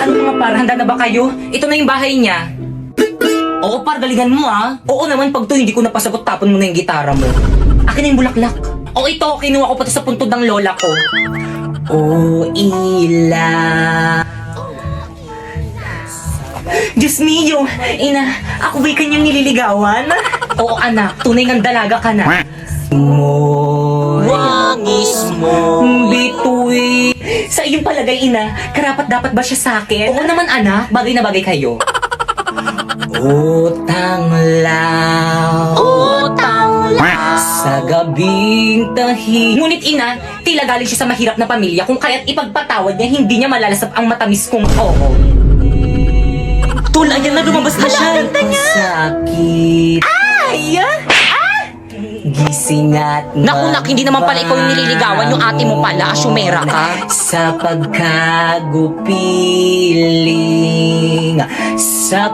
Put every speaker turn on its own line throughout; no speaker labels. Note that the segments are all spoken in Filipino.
Ano mga par, handa na ba kayo? Ito na yung bahay niya. Oo par, galingan mo ah. Oo naman, pag to hindi ko napasagot, tapon mo na yung gitara mo. Akin na yung bulaklak. O ito, kinuha ko pa to sa puntod ng lola ko. Oh, ila. Diyos mio, ina, ako ba'y kanyang nililigawan? Oo anak, tunay ng dalaga ka na. Wangis mo bituin. Sa iyong palagay ina, karapat dapat ba siya sa akin? Oo naman anak, bagay na bagay kayo. Utang lang, sa gabing tahi. Ngunit ina, tila galing siya sa mahirap na pamilya, kung kaya't ipagpatawad niya, hindi niya malalasap ang matamis kong oo. Tula, yan na, lumabas na siya. Sakit. Ay! Gising at
Naku nak, hindi naman pala ikaw yung nililigawan, yung ate mo pala, asyumera ka.
sa pagkagupiling, sa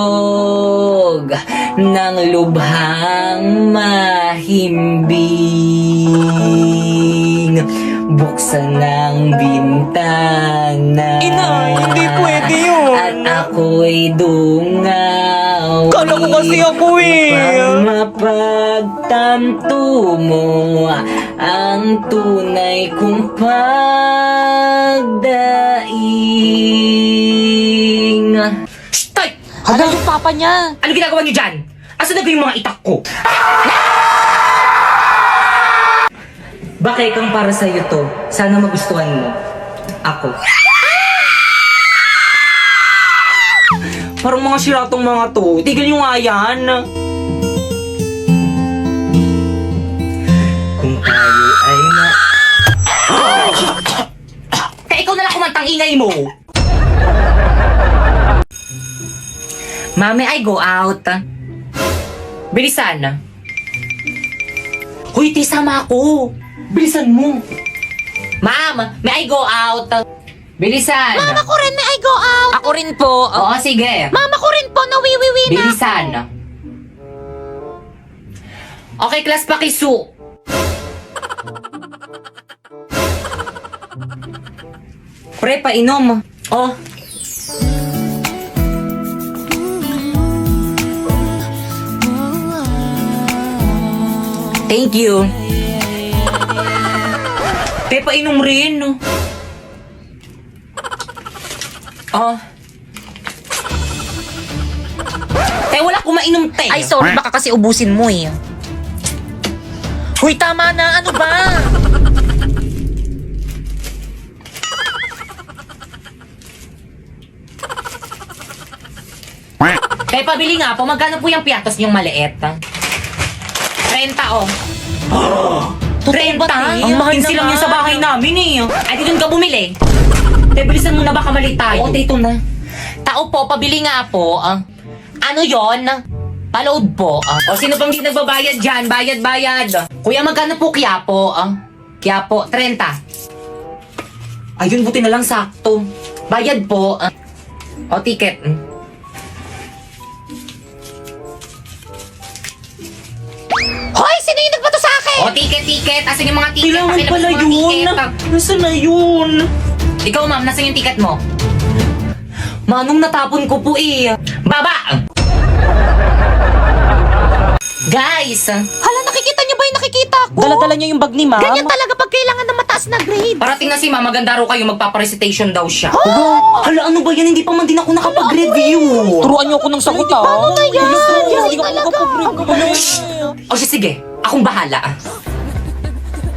pagkakatulog ng lubhang mahimbing, buksan ng bintana.
Inay, hindi pwede yun.
At ako'y dungaw.
Kala ko kasi ako eh.
Upang mapagtanto mo ang tunay kong pagdaing. Stay!
Hala yung papa niya.
Ano ginagawa niyo dyan? Asan na ba yung mga itak ko? Bakit kang para sa'yo to? Sana magustuhan mo. Ako. Parang mga siratong mga to. Tigil nyo nga yan. Kung tayo ay Kaya ikaw na lang kumantang ingay mo. Mami, I go out. Bilisan. Hoy, ti, sama ako. Bilisan mo. Ma'am, may I go out? Bilisan.
Mama ko rin, may I go out. Ako rin po.
Oo, sige.
Mama ko rin po, nawiwiwi na.
Bilisan. Okay, class, pakisu. Pre, painom. Oh. Thank you. Te, painom rin. Oh. Te, wala akong mainom, te.
Ay, sorry, baka kasi ubusin mo eh. Huy, tama na. Ano ba?
Te, pabili nga po. Magkano po yung piatos niyong maliit? 30, oh.
Totoo ba, te?
Ang mahal
15
lang
naman.
yun sa bahay namin eh. Ay, di doon ka bumili. Te, bilisan mo na, baka mali tayo. Oo, te, ito na.
Tao po, pabili nga po. Ano yon? Paload po.
O, sino bang di nagbabayad dyan? Bayad.
Kuya, magkano po Quiapo?
Quiapo, 30. Ayun, buti na lang sakto.
Bayad po.
O, ticket.
Hoy, sino yung nagbato sa akin?
O, ticket. Asan yung mga ticket?
Kailangan
Pakilabas
pala
mo ang
yun.
ticket.
Nasaan na yun?
Ikaw, ma'am, nasan yung ticket mo? Manong natapon ko po eh. Baba! Guys!
Hala, nakikita niyo ba yung nakikita ko?
Dala-dala niya yung bag ni ma'am.
Ganyan talaga pag kailangan ng mataas na grade.
Parating na si ma'am, maganda raw kayo, magpaparecitation daw siya.
Hala, ano ba yan? Hindi pa man din ako nakapag-review. Turuan niyo ako ng sagot ha.
Paano na yan?
Hindi ako nakapag-review.
O siya, sige, akong bahala.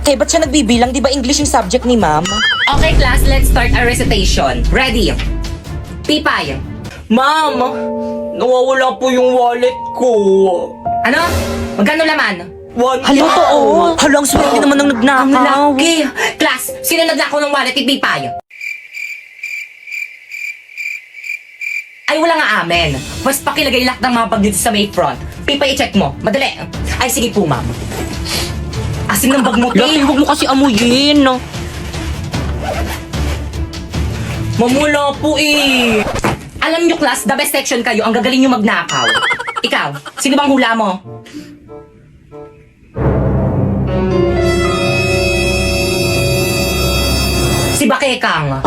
Eh, ba't siya nagbibilang? Di ba English yung subject ni ma'am?
Okay, class, let's start our recitation. Ready? Pipay.
Ma'am, nawawala po yung wallet ko.
Ano? Magkano laman?
Hala, totoo. Hala, ang swerte naman ng
Ang
nagnakaw.
laki! Class, sino naglako ng wallet ni Pipay? Ay, wala nga amen. Mas pakilagay lahat ng mga bag dito sa may front. Pipay, i-check mo. Madali. Ay, sige po, ma'am. Asim ng bag mo,
Laki,
te.
huwag mo kasi amuyin.
Mamula po eh. Alam nyo, class, the best section kayo. Ang gagaling nyo magnakaw. Ikaw, sino bang hula mo? Si Si Bakekang.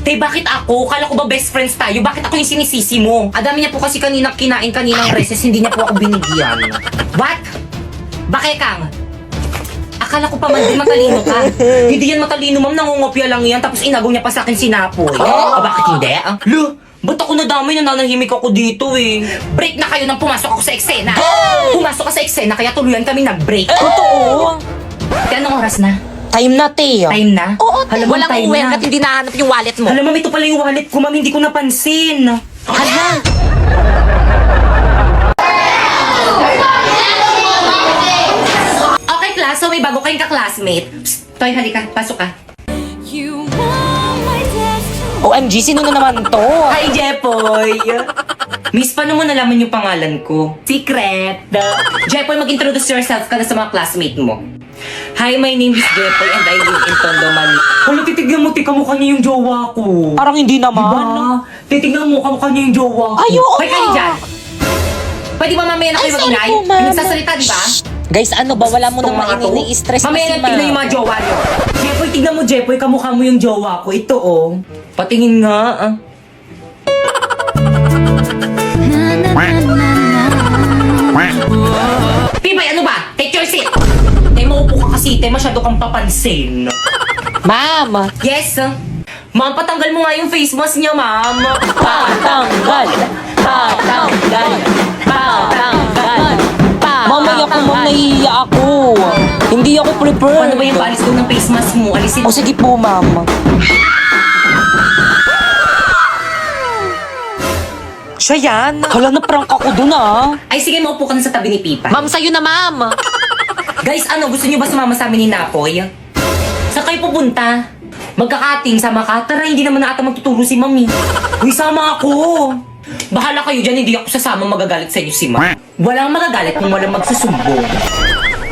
Te, bakit ako? Kala ko ba best friends tayo? Bakit ako yung sinisisi mo? Adami niya po kasi kaninang kinain kaninang recess, hindi niya po ako binigyan. What? Bakekang? Akala ko pa man di matalino ka. Hindi yan matalino, ma'am. Nangungopia lang yan. Tapos inagaw niya pa sa akin sinapoy. Bakit hindi? Lo, ba't ako nadamay na nanahimik ako dito eh? Break na kayo nang pumasok ako sa eksena. Pumasok ka sa eksena, kaya tuluyan kami nag-break.
Totoo.
Kaya anong oras na?
Time na, te.
Time na?
Oo, te.
Alam mo,
Walang
time
uwi
na.
at hindi nahanap yung wallet mo.
Alam mo, ito pala yung wallet ko, ma'am. Hindi ko napansin.
Hala.
Okay, class. So, may bago kayong ka-classmate. Psst, Toy, halika. Pasok ka.
OMG, sino na naman to?
Hi, Jepoy! Miss, paano mo nalaman yung pangalan ko? Secret! Jepoy, mag-introduce yourself ka na sa mga classmate mo. Hi, my name is Jepoy and I live in Tondo, Manila. Hala, titignan mo, tika mukha niya yung jowa ko.
Parang hindi naman.
Diba? Titignan mo, mukha niya yung jowa ko.
Ay, oo
Hoy, kayo
nga.
dyan! Pwede ba mamaya na kayo
Ay, sorry
mag-ingay?
po, ma'am.
Nagsasalita, di ba?
Guys, ano ba? Wala mo nang
Itong mga to.
mainini-stress na
Mamaya
si
na tignan yung mga jowa niyo. Jepoy, tignan mo, Jepoy, kamukha mo yung jowa ko. Ito, oh. Patingin nga, ah. Pibay, ano ba? Take your seat! Tay, maupo ka kasi, tay, masyado kang papansin.
Ma'am.
Yes, ma'am, patanggal mo nga yung face mask niya, ma'am.
Patanggal. Patanggal. Patanggal. Mamaya ko, ma'am, nahihiya ako. Hindi ako prepared.
Paano ba yung balis ko ng face mask mo? Alisin
O sige po, ma'am. Siya yan. Hala, na-prank ako dun, ah.
Ay, sige, maupo ka na sa tabi ni Pipa.
Ma'am, sa'yo na, ma'am.
Guys, ano, gusto niyo ba sumama sa amin ni Napoy? Saan kayo pupunta? Magkakating, sama ka? Tara, hindi naman na ata magtuturo si Mami. Uy, sama ako! Bahala kayo dyan, hindi ako sasama, magagalit sa inyo si Ma. Walang magagalit kung walang magsusumbong.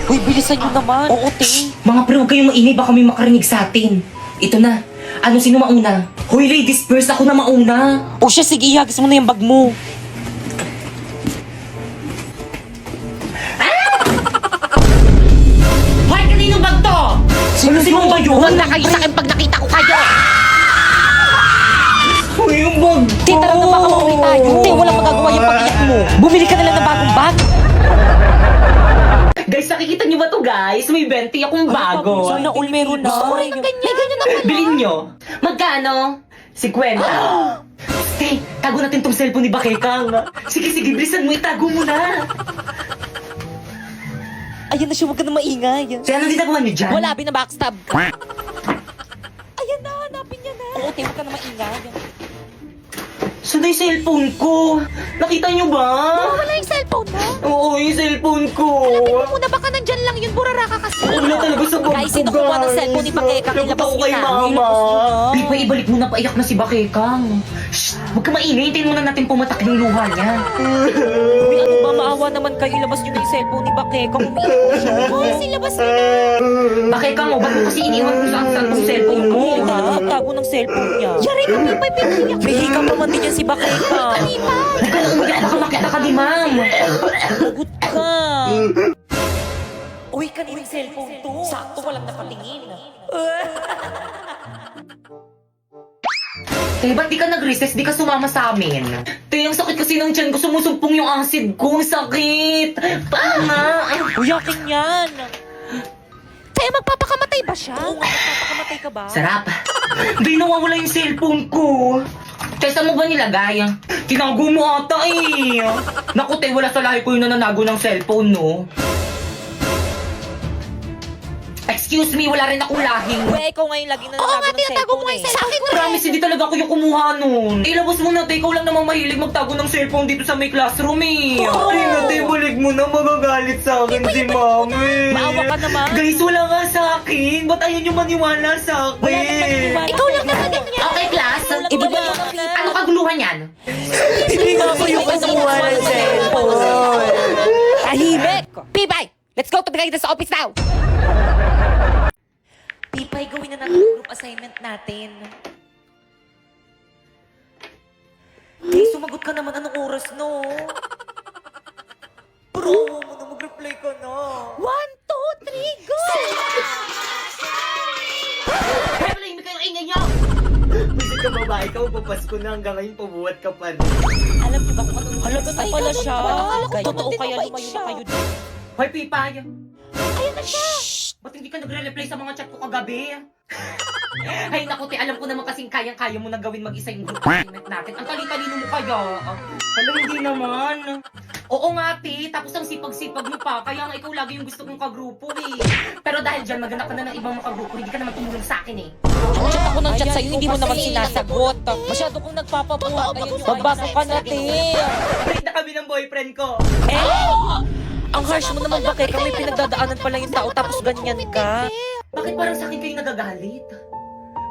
Uy, bilisan nyo naman. Oo, te.
Mga pre, huwag kayong maingay, baka may makarinig sa atin. Ito na. Ano, sino mauna? Hoy, ladies first, ako na mauna.
O siya, sige, ihagis mo na yung bag mo.
Hoy, kanino bag to? Sino ba yun?
Huwag na kayo sa akin pag nakita ko kayo.
Hoy, yung bag ko.
Te, tara na baka mauwi tayo. Te, walang magagawa yung pag-iyak mo. Bumili ka na lang ng bagong bag.
Guys, nakikita niyo ba to guys? May 20 akong bago.
Sana all meron na. Gusto ko rin ng ganyan. May ganyan naman.
Bilhin nyo. Magkano? 50. Stay, tago natin tong cellphone ni Bakekang. Sige, bilisan mo, itago mo na.
Ayan na siya, huwag ka na maingay.
Kaya ano ginagawa niyo dyan?
Wala, binabackstab ka. Ayan na, hanapin niya na. Oo, te, huwag ka na maingay.
Saan na yung cellphone ko? Nakita niyo ba?
Wala yung cellphone mo.
Oo, yung cellphone ko.
Muna baka nandyan lang yun, burara ka kasi.
Wala talaga sa bag ko,
Guys, sino kumuha ng cellphone ni Bakekang?
Lagot
Ilabas
ako
niyo
kay
na.
mama.
Ilabas niyo na.
Pipa, ibalik mo na, paiyak na si Bakekang. Shh, huwag ka maingay, hintayin muna natin pumatak yung luha niya.
Uy, ano ba, maawa naman kayo. Ilabas niyo na yung cellphone ni Bakekang. Umiiyak ko siya. Guys, ilabas niyo na.
Bakekang, oh, ba't mo kasi iniwan kung saan tong cellphone mo?
Uy, tago ng cellphone niya. Yari ka, Pipay, piniyak. May hikang pa man din yan si Bakekang.
Huwag ka na umiyak, baka makita ka ni ma'am.
Lagot ka. Uy, kaninang cellphone to? Sakto, walang nakatingin.
Eh, ba't di ka nag-recess? Di ka sumama sa amin? Te, ang sakit kasi ng tiyan ko. Sumusumpong yung acid ko. Ang sakit. Tama.
Uy, akin yan. Te, magpapakamatay ba siya? Oo nga, magpapakamatay ka ba?
Sarap. Di nawawala yung cellphone ko. Te, saan mo ba nilagay? Tinago mo ata eh. Naku, te, wala sa lahi ko yung nananago ng cellphone, no? Excuse me, wala rin akong lahing.
Uy, ikaw ngayon lagi na nanago ng cellphone eh. Sa akin
Promise, hindi talaga ako yung kumuha nun. Ilabas mo na, te. Ikaw lang namang mahilig magtago ng cellphone dito sa may classroom, eh.
Oo.
Ay, na, te, balik mo na. Magagalit sa akin si mami.
Maawa ka naman.
Guys, wala nga sa akin. Ba't ayaw niyo maniwala sa akin?
Wala nang maniniwala. Ikaw lang naman ganyan.
Okay, class.
Ikaw lang
Ibig
naman
mo,
ganyan.
ano kaguluhan yan?
Hindi nga ako yung kumuha ng cellphone. Tahimik! Pipay! Let's go to the sa office now! Pipay, gawin na natin yung group assignment natin. Hey, sumagot ka naman. Anong oras, no? Bro, mo na mag-reply ka na. 1, 2, 3, go!
ba? Ikaw, papasko na hanggang ngayon, pabuhat ka pa rin.
Alam niyo ba kung ano?
Halaga na pala siya.
Guys,
Totoo kaya
mabait
lumayo
siya.
na kayo dito.
Hoy, Pipay!
Ayan na siya.
Ba't hindi ka nagre-reply sa mga chat ko kagabi? Ay, naku, te, alam ko naman kasing kayang-kaya mo na gawin mag-isa yung group assignment natin. Ang tali-talino mo kaya. Alam, hindi naman. Oo nga, te. Tapos ang sipag-sipag mo pa. Kaya nga ikaw lagi yung gusto kong kagrupo, eh. Pero dahil dyan, maghanap ka na ng ibang makagrupo. Hindi ka naman tumulong sa akin, eh.
Chat ako ng chat
Ayan,
sa'yo, hindi mo
kasi
naman sinasagot. Masyado kong nagpapabuhat. Magbago ka na, te.
Break na kami ng boyfriend ko.
Ang harsh mo naman, bakit kami pinagdadaanan pa lang yung tao tapos ganyan ka?
Bakit parang sa akin kayo nagagalit?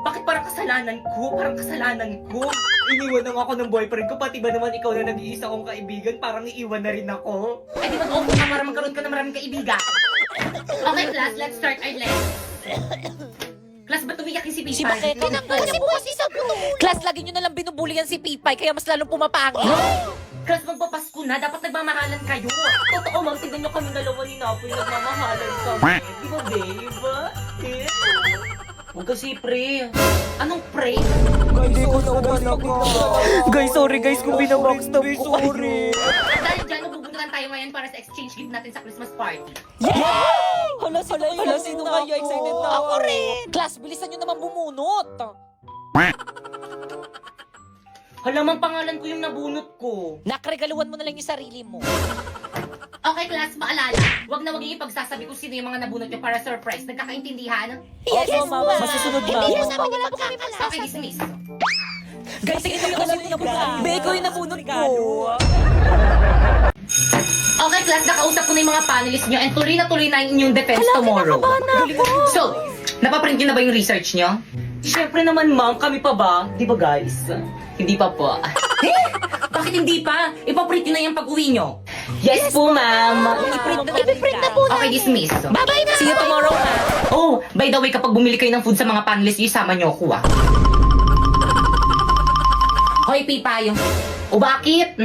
Bakit parang kasalanan ko? Parang kasalanan ko. Iniwan na ako ng boyfriend ko, pati ba naman ikaw na nag-iisa kong kaibigan, parang iiwan na rin ako. Ay, di ba okay na para magkaroon ka ng maraming kaibigan? Okay, class, let's start our lesson. Class, ba't umiyakin si
Si
Pipay?
Bakit?
Kasi buwasi sa buto.
Class, lagi nyo nalang binubuligan si Pipay, kaya mas lalong pumapangit.
Class, magpapasko na, dapat nagmamahalan kayo. Totoo, ma'am, tignan nyo kami dalawa ni Napoy, nagmamahalan kami. Di ba, babe? Huwag kasi pre. Anong pre?
Hindi ko naman ako. Guys, sorry guys kung binabackstab ko kayo.
At dahil dyan, magbubuntukan tayo ngayon para sa exchange gift natin sa Christmas party.
Hala, sino kaya? Excited na ako. Rin. Class, bilisan nyo naman bumunot.
Halamang pangalan ko yung nabunot ko.
Nakregaluhan mo na lang yung sarili mo.
Okay, class, maalala. Huwag na huwag yung ipagsasabi kung sino yung mga nabunot nyo para surprise. Nagkakaintindihan?
Yes,
mama. Masusunod na.
Hindi na wala po kami pala.
Okay, dismiss.
Guys, ito yung kasi yung Be, ikaw yung nabunot ko.
Okay, class, nakausap ko na yung mga panelists nyo and tuloy na yung inyong defense tomorrow. So, napaprint nyo na ba yung research nyo? Siyempre naman, ma'am. Kami pa ba? Di ba, guys? Hindi pa po. Bakit hindi pa? Ipaprint nyo na yung pag-uwi nyo. Yes po, ma'am.
Ipiprint na po
Okay,
namin.
dismiss.
Bye-bye na.
See you tomorrow, ha?
Oh, by the way, kapag bumili kayo ng food sa mga panelists, isama nyo ako, ah. Hoy, Pipay. O bakit?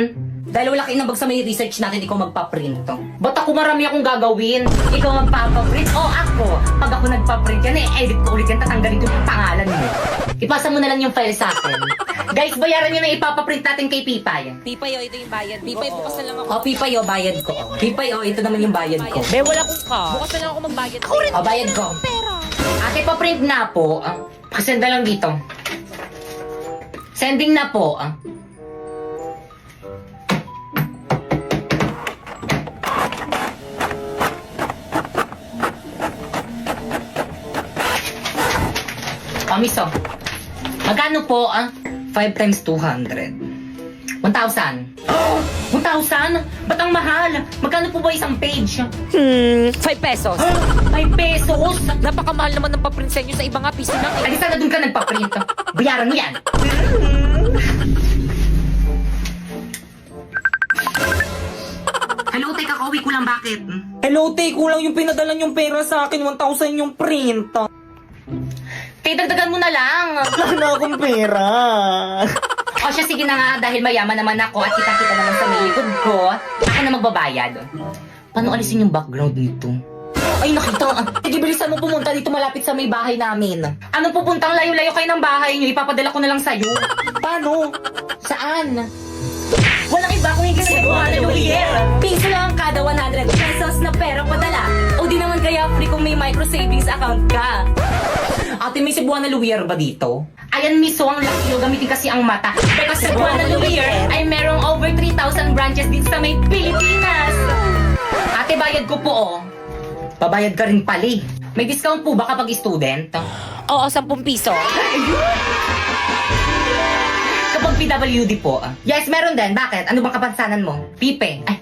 Dahil wala kayo nabag sa may research natin, ikaw magpaprint. Ba't ako marami akong gagawin? Ikaw magpapaprint? O ako? Pag ako nagpaprint yan, edit ko ulit yan, tatanggalin ko yung pangalan mo. Ipasa mo na lang yung file sa akin. Guys, bayaran nyo na ipapaprint natin kay Pipay.
Pipay, ito yung bayad. Pipay, bukas na lang ako.
O, Pipay, bayad ko. Pipay, ito naman yung bayad ko.
Be, wala kong ka. Bukas na lang ako magbayad.
Ako rin.
O, bayad ko.
Pera.
Ate, pa-print na po. Pasend na lang dito. Sending na po. Miso. Magkano po, 5 times 200. 1,000. Oh, 1,000? Ba't ang mahal? Magkano po ba isang page?
5 pesos.
5 pesos?
Napakamahal naman ng paprint sa inyo sa iba nga piso lang eh.
Ay, sana dun ka nagpa-print. Bayaran mo yan. Hello, teka, kauwi ko lang. Bakit?
Hello, te, kulang yung pinadala yung pera sa akin. 1,000 yung print.
Te, dagdagan mo na lang.
Wala na akong pera.
O siya, sige na nga, dahil mayaman naman ako at kita-kita naman sa may likod ko, ako na magbabayad. Paano alisin yung background nito? Ay, nakita. Sige, bilisan mo pumunta dito malapit sa may bahay namin. Anong pupuntang layo-layo kayo ng bahay niyo? Ipapadala ko na lang sa'yo. Paano? Saan? Walang iba kung hindi sa Hallelujah. Piso lang kada 100 pesos na pera padala. O di naman kaya free kung may micro savings account ka. Ate, may Cebuana Luwier ba dito? Ayan, miso, ang laki nyo. Gamitin kasi ang mata. Because Cebuana Luwier ay merong over 3,000 branches dito sa may Pilipinas. Ate, bayad ko po, oh. Babayad ka rin pali. May discount po ba kapag student?
Oo, 10 piso.
Kapag PWD po. Yes, meron din. Bakit? Ano bang kapansanan mo? Pipe. Ay,